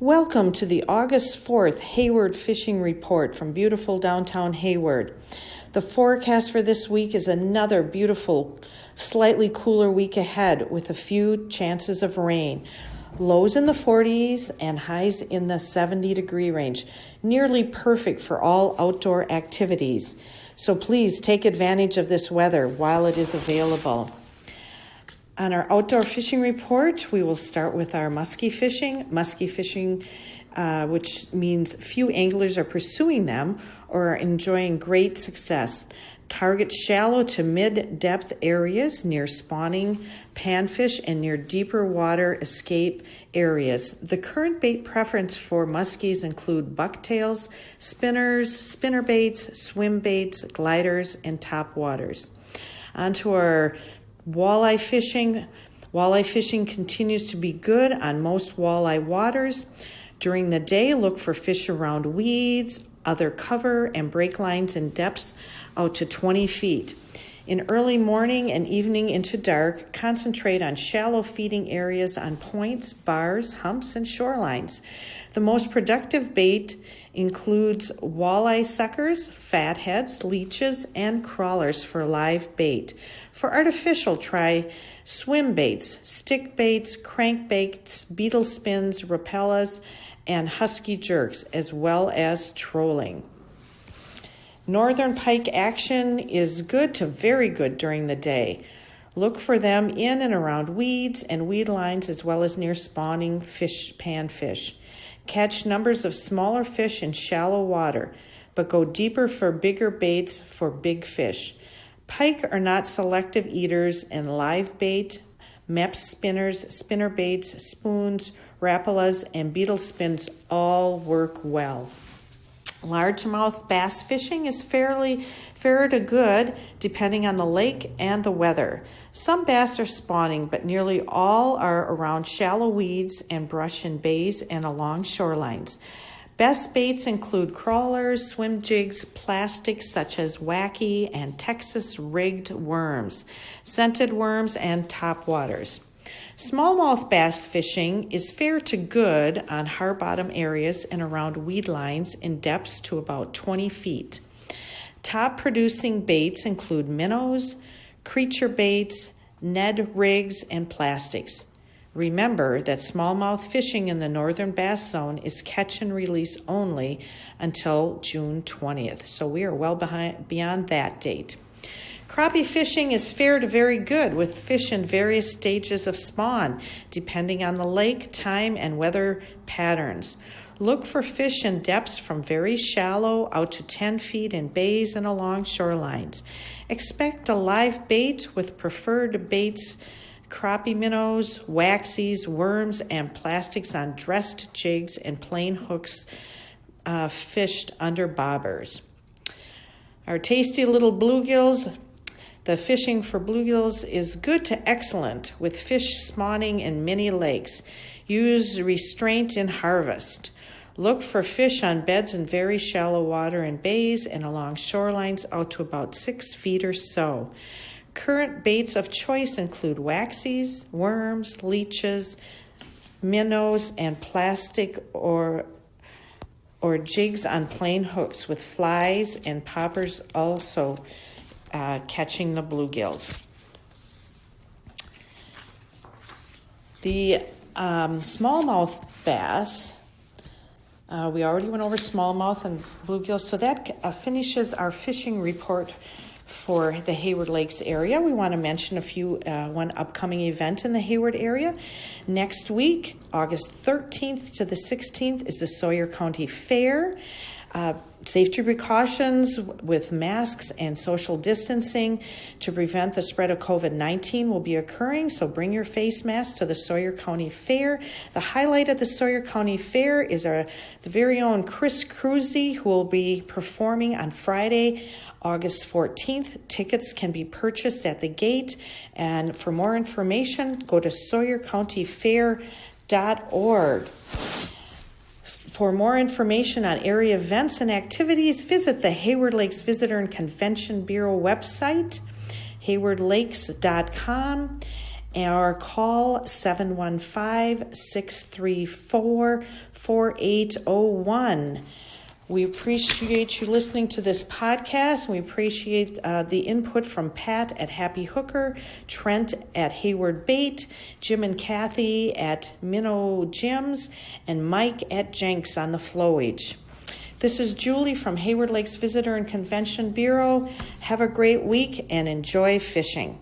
Welcome to the August 4th Hayward Fishing Report from beautiful downtown Hayward. The forecast for this week is another beautiful, slightly cooler week ahead with a few chances of rain. Lows in the 40s and highs in the 70-degree range, nearly perfect for all outdoor activities. So please take advantage of this weather while it is available. On our outdoor fishing report, we will start with our muskie fishing. Muskie fishing, which means few anglers are pursuing them or are enjoying great success. Target shallow to mid-depth areas near spawning panfish and near deeper water escape areas. The current bait preference for muskies include bucktails, spinners, spinnerbaits, swim baits, gliders, and topwaters. On to our walleye fishing. Walleye fishing continues to be good on most walleye waters. During the day, look for fish around weeds, other cover, and break lines in depths out to 20 feet. In early morning and evening into dark, concentrate on shallow feeding areas on points, bars, humps, and shorelines. The most productive bait includes walleye suckers, fatheads, leeches, and crawlers for live bait. For artificial, try swim baits, stick baits, crank baits, beetle spins, rapellas, and husky jerks, as well as trolling. Northern pike action is good to very good during the day. Look for them in and around weeds and weed lines, as well as near spawning panfish. Catch numbers of smaller fish in shallow water, but go deeper for bigger baits for big fish. Pike are not selective eaters, and live bait, mep spinners, spinner baits, spoons, rapellas, and beetle spins all work well. Largemouth bass fishing is fair to good depending on the lake and the weather. Some bass are spawning, but nearly all are around shallow weeds and brush in bays and along shorelines. Best baits include crawlers, swim jigs, plastics such as wacky and Texas rigged worms, scented worms, and topwaters. Smallmouth bass fishing is fair to good on hard bottom areas and around weed lines in depths to about 20 feet. Top producing baits include minnows, creature baits, Ned rigs, and plastics. Remember that smallmouth fishing in the northern bass zone is catch and release only until June 20th, so we are well beyond that date. Crappie fishing is fair to very good, with fish in various stages of spawn, depending on the lake, time, and weather patterns. Look for fish in depths from very shallow out to 10 feet in bays and along shorelines. Expect a live bait with preferred baits, crappie minnows, waxies, worms, and plastics on dressed jigs and plain hooks fished under bobbers. Our tasty little bluegills. The fishing for bluegills is good to excellent, with fish spawning in many lakes. Use restraint in harvest. Look for fish on beds in very shallow water in bays and along shorelines out to about 6 feet or so. Current baits of choice include waxies, worms, leeches, minnows, and plastic or jigs on plain hooks, with flies and poppers also catching the bluegills. The smallmouth bass, we already went over smallmouth and bluegills, so that finishes our fishing report for the Hayward Lakes area. We want to mention one upcoming event in the Hayward area. Next week, August 13th to the 16th, is the Sawyer County Fair. Safety precautions with masks and social distancing to prevent the spread of COVID-19 will be occurring, so bring your face mask to the Sawyer County Fair. The highlight of the Sawyer County Fair is the very own Chris Cruzy, who will be performing on Friday, August 14th. Tickets can be purchased at the gate, and for more information, go to SawyerCountyFair.org. For more information on area events and activities, visit the Hayward Lakes Visitor and Convention Bureau website, haywardlakes.com, or call 715-634-4801. We appreciate you listening to this podcast. We appreciate the input from Pat at Happy Hooker, Trent at Hayward Bait, Jim and Kathy at Minnow Gyms, and Mike at Jenks on the Flowage. This is Julie from Hayward Lakes Visitor and Convention Bureau. Have a great week and enjoy fishing.